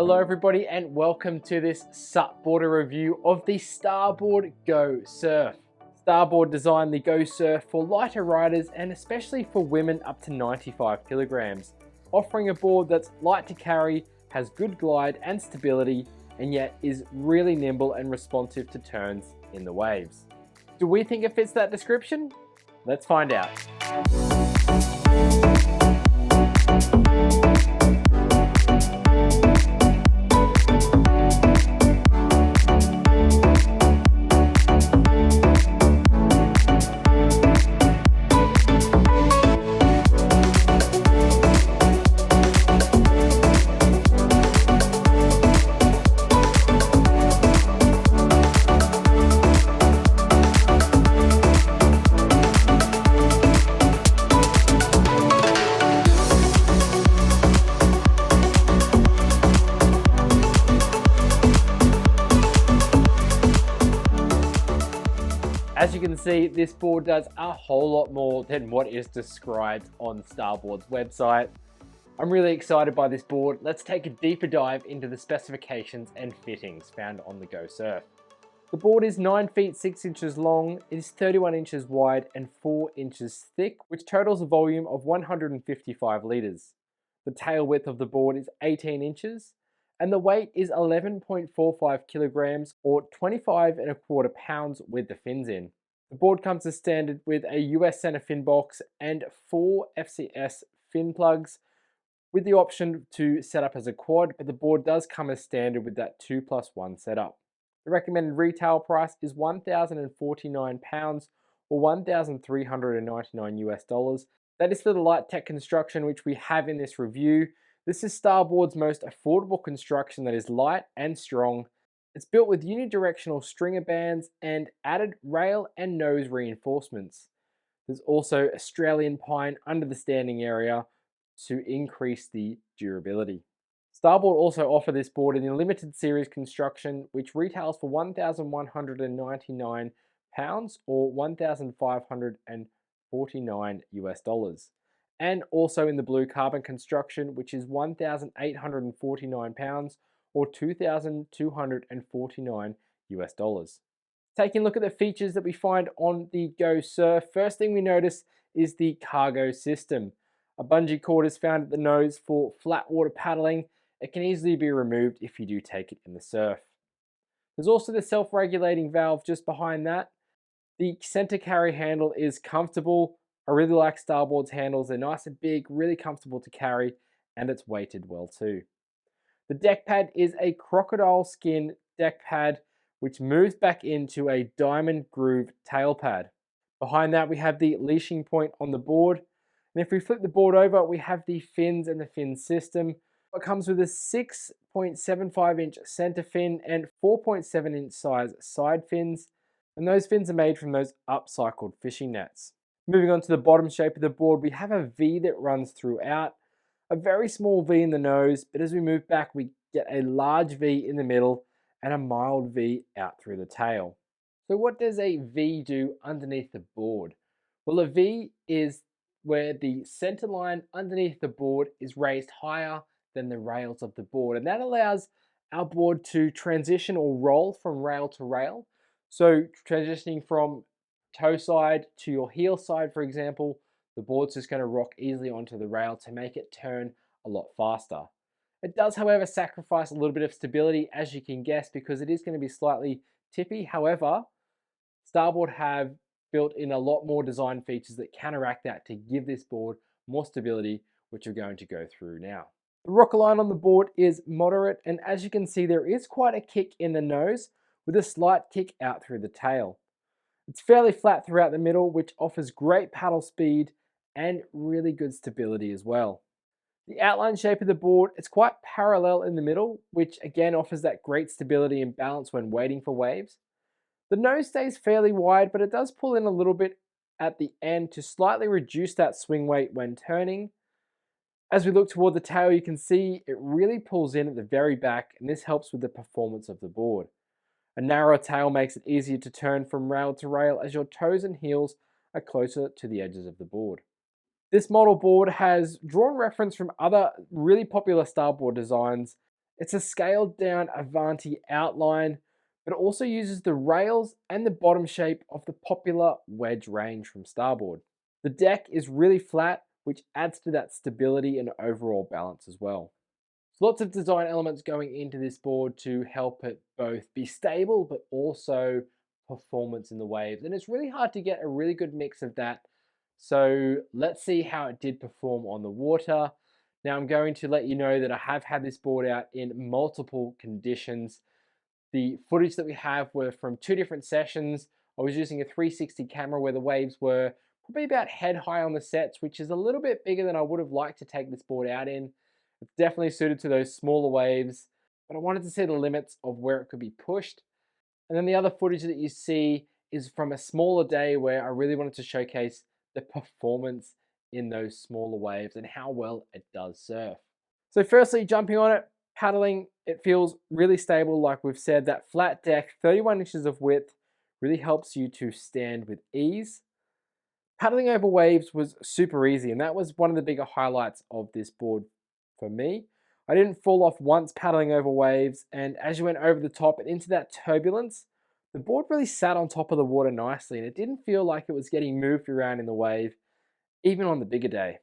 Hello everybody and welcome to this SUPboarder review of the Starboard Go Surf. Starboard designed the Go Surf for lighter riders and especially for women up to 95 kilograms, offering a board that's light to carry, has good glide and stability, and yet is really nimble and responsive to turns in the waves. Do we think it fits that description? Let's find out. As you can see, this board does a whole lot more than what is described on Starboard's website. I'm really excited by this board. Let's take a deeper dive into the specifications and fittings found on the Go Surf. The board is 9 feet 6 inches long, it is 31 inches wide and 4 inches thick, which totals a volume of 155 litres. The tail width of the board is 18 inches, and the weight is 11.45 kilograms or 25¼ pounds with the fins in. The board comes as standard with a US center fin box and 4 FCS fin plugs with the option to set up as a quad, but the board does come as standard with that 2+1 setup. The recommended retail price is £1,049 or $1,399 That is for the light tech construction which we have in this review. This is Starboard's most affordable construction that is light and strong. It's built with unidirectional stringer bands and added rail and nose reinforcements. There's also Australian pine under the standing area to increase the durability. Starboard also offer this board in the limited series construction, which retails for £1,199 or $1,549, and also in the blue carbon construction, which is £1,849 or $2,249. Taking a look at the features that we find on the Go Surf, first thing we notice is the cargo system. A bungee cord is found at the nose for flat water paddling. It can easily be removed if you do take it in the surf. There's also the self-regulating valve just behind that. The center carry handle is comfortable. I really like Starboard's handles. They're nice and big, really comfortable to carry, and it's weighted well too. The deck pad is a crocodile skin deck pad which moves back into a diamond groove tail pad. Behind that we have the leashing point on the board. And if we flip the board over, we have the fins and the fin system. It comes with a 6.75 inch center fin and 4.7 inch size side fins. And those fins are made from those upcycled fishing nets. Moving on to the bottom shape of the board, we have a V that runs throughout. A very small V in the nose, but as we move back, we get a large V in the middle and a mild V out through the tail. So what does a V do underneath the board? Well, a V is where the center line underneath the board is raised higher than the rails of the board, and that allows our board to transition or roll from rail to rail. So transitioning from toe side to your heel side, for example, the board's just going to rock easily onto the rail to make it turn a lot faster. It does, however, sacrifice a little bit of stability, as you can guess, because it is going to be slightly tippy. However, Starboard have built in a lot more design features that counteract that to give this board more stability, which we're going to go through now. The rocker line on the board is moderate, and as you can see, there is quite a kick in the nose with a slight kick out through the tail. It's fairly flat throughout the middle, which offers great paddle speed and really good stability as well. The outline shape of the board is quite parallel in the middle, which again offers that great stability and balance when waiting for waves. The nose stays fairly wide, but it does pull in a little bit at the end to slightly reduce that swing weight when turning. As we look toward the tail, you can see it really pulls in at the very back, and this helps with the performance of the board. A narrower tail makes it easier to turn from rail to rail as your toes and heels are closer to the edges of the board. This model board has drawn reference from other really popular Starboard designs It's a scaled down Avanti outline, but it also uses the rails and the bottom shape of the popular wedge range from Starboard. The deck is really flat, which adds to that stability and overall balance as well. So lots of design elements going into this board to help it both be stable but also performance in the waves. And it's really hard to get a really good mix of that. So let's see how it did perform on the water. Now I'm going to let you know that I have had this board out in multiple conditions. The footage that we have were from two different sessions. I was using a 360 camera where the waves were probably about head high on the sets, which is a little bit bigger than I would have liked to take this board out in. It's definitely suited to those smaller waves, but I wanted to see the limits of where it could be pushed. And then the other footage that you see is from a smaller day where I really wanted to showcase the performance in those smaller waves and how well it does surf. So firstly, jumping on it, paddling, it feels really stable. Like we've said, that flat deck, 31 inches of width, really helps you to stand with ease. Paddling over waves was super easy, and that was one of the bigger highlights of this board for me. I didn't fall off once paddling over waves, and as you went over the top and into that turbulence, the board really sat on top of the water nicely, and it didn't feel like it was getting moved around in the wave, even on the bigger day.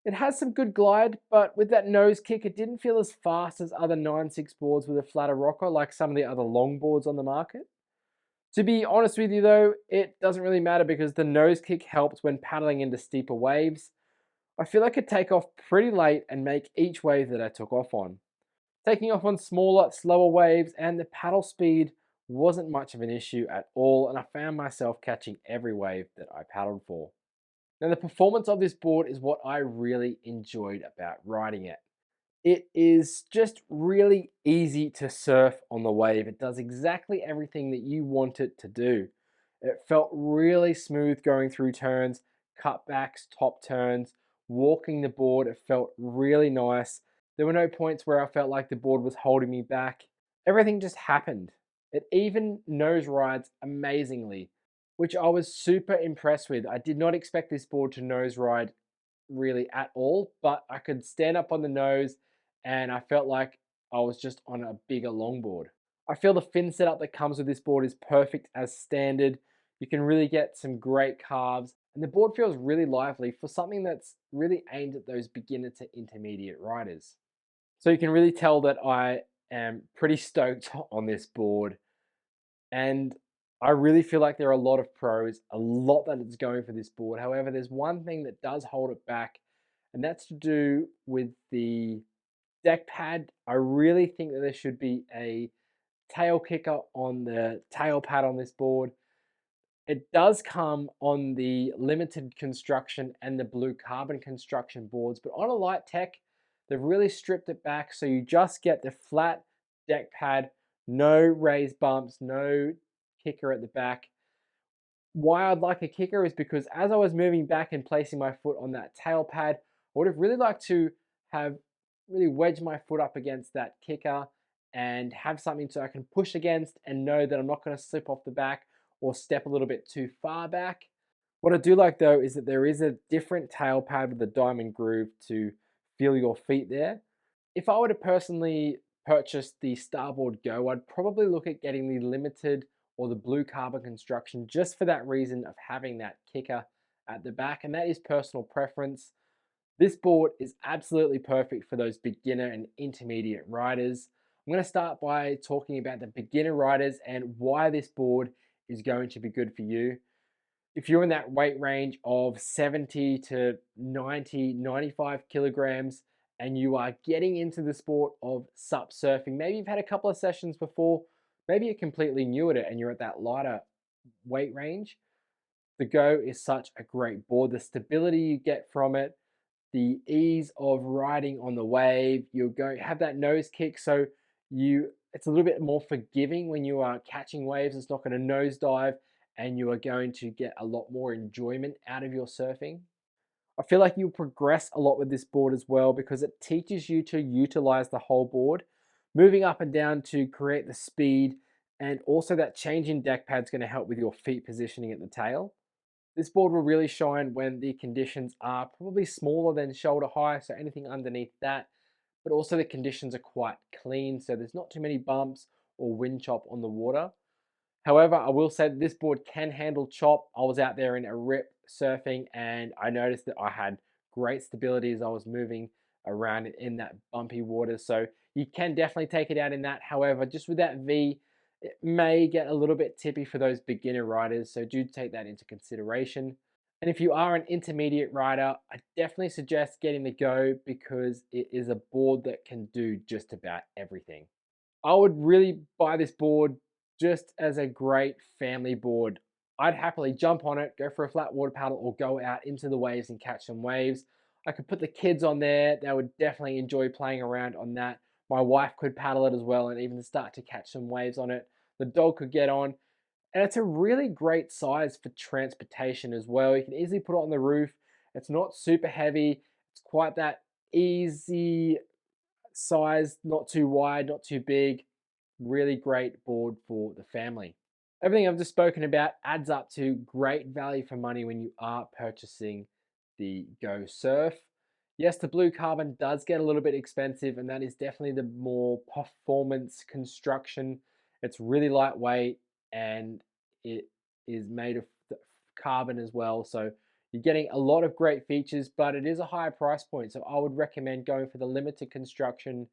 It has some good glide, but with that nose kick, it didn't feel as fast as other 9.6 boards with a flatter rocker like some of the other long boards on the market. To be honest with you though, it doesn't really matter because the nose kick helps when paddling into steeper waves. I feel I could take off pretty late and make each wave that I took off on. Taking off on smaller, slower waves and the paddle speed wasn't much of an issue at all, and I found myself catching every wave that I paddled for. Now the performance of this board is what I really enjoyed about riding it. It is just really easy to surf on the wave. It does exactly everything that you want it to do. It felt really smooth going through turns, cutbacks, top turns, walking the board. It felt really nice. There were no points where I felt like the board was holding me back. Everything just happened. It even nose rides amazingly, which I was super impressed with. I did not expect this board to nose ride really at all, but I could stand up on the nose and I felt like I was just on a bigger longboard. I feel the fin setup that comes with this board is perfect as standard. You can really get some great carves, and the board feels really lively for something that's really aimed at those beginner to intermediate riders. So you can really tell that I am pretty stoked on this board, and I really feel like there are a lot of pros, a lot that it's going for this board. However, there's one thing that does hold it back, and that's to do with the deck pad. I really think that there should be a tail kicker on the tail pad on this board. It does come on the limited construction and the blue carbon construction boards, but on a light tech, they've really stripped it back so you just get the flat deck pad, no raised bumps, no kicker at the back. Why I'd like a kicker is because as I was moving back and placing my foot on that tail pad, I would have really liked to have really wedged my foot up against that kicker and have something so I can push against and know that I'm not going to slip off the back or step a little bit too far back. What I do like though is that there is a different tail pad with a diamond groove to feel your feet there. If I were to personally purchase the Starboard Go, I'd probably look at getting the limited or the blue carbon construction just for that reason of having that kicker at the back, and that is personal preference. This board is absolutely perfect for those beginner and intermediate riders. I'm going to start by talking about the beginner riders and why this board is going to be good for you. If you're in that weight range of 70 to 90, 95 kilograms, and you are getting into the sport of SUP surfing, maybe you've had a couple of sessions before, maybe you're completely new at it and you're at that lighter weight range, the Go is such a great board. The stability you get from it, the ease of riding on the wave, you're going have that nose kick, so it's a little bit more forgiving when you are catching waves. It's not going to nosedive, and you are going to get a lot more enjoyment out of your surfing. I feel like you'll progress a lot with this board as well because it teaches you to utilize the whole board, moving up and down to create the speed, and also that change in deck pad is going to help with your feet positioning at the tail. This board will really shine when the conditions are probably smaller than shoulder high, so anything underneath that. but also the conditions are quite clean, so there's not too many bumps or wind chop on the water. However, I will say that this board can handle chop. I was out there in a rip surfing and I noticed that I had great stability as I was moving around in that bumpy water. So you can definitely take it out in that. However, just with that V, it may get a little bit tippy for those beginner riders. So do take that into consideration. And if you are an intermediate rider, I definitely suggest getting the Go because it is a board that can do just about everything. I would really buy this board just as a great family board. I'd happily jump on it, go for a flat water paddle, or go out into the waves and catch some waves. I could put the kids on there. They would definitely enjoy playing around on that. My wife could paddle it as well and even start to catch some waves on it. The dog could get on. And it's a really great size for transportation as well. You can easily put it on the roof. It's not super heavy. It's quite that easy size, not too wide, not too big. Really great board for the family. Everything I've just spoken about adds up to great value for money when you are purchasing the Go Surf. Yes, the blue carbon does get a little bit expensive, and that is definitely the more performance construction. It's really lightweight and it is made of carbon as well. So you're getting a lot of great features, but it is a higher price point. So I would recommend going for the limited construction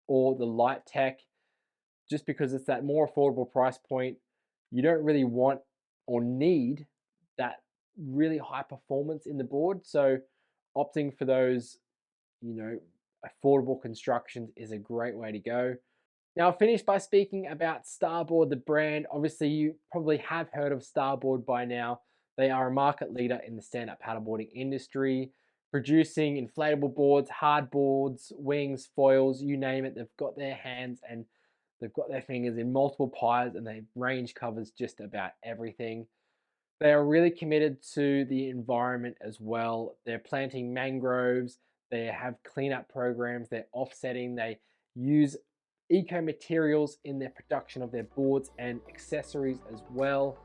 or the light tech just because it's that more affordable price point. You don't really want or need that really high performance in the board. So opting for those, affordable constructions is a great way to go. Now, I'll finish by speaking about Starboard, the brand. Obviously, you probably have heard of Starboard by now. They are a market leader in the stand-up paddleboarding industry, producing inflatable boards, hard boards, wings, foils, you name it. They've got their hands and they've got their fingers in multiple pies, and they range covers just about everything. They are really committed to the environment as well. They're planting mangroves, they have cleanup programs, they're offsetting, they use eco materials in their production of their boards and accessories as well.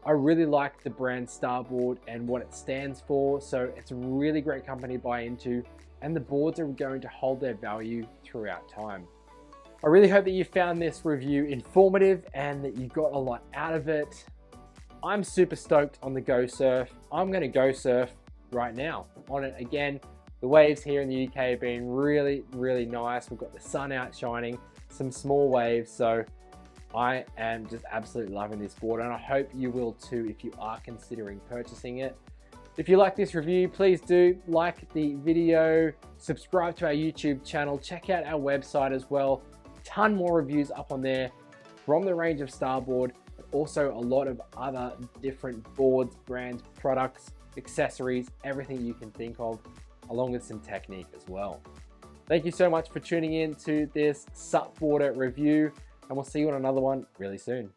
I really like the brand Starboard and what it stands for, so it's a really great company to buy into, and the boards are going to hold their value throughout time. I really hope that you found this review informative and that you got a lot out of it. I'm super stoked on the Go Surf. I'm going to go surf right now on it again. The waves here in the UK have been really, really nice. We've got the sun out shining, some small waves. So I am just absolutely loving this board, and I hope you will too if you are considering purchasing it. If you like this review, please do like the video, subscribe to our YouTube channel, check out our website as well. Ton more reviews up on there from the range of Starboard, but also a lot of other different boards, brands, products, accessories, everything you can think of, along with some technique as well. Thank you so much for tuning in to this SUPboarder review, and we'll see you on another one really soon.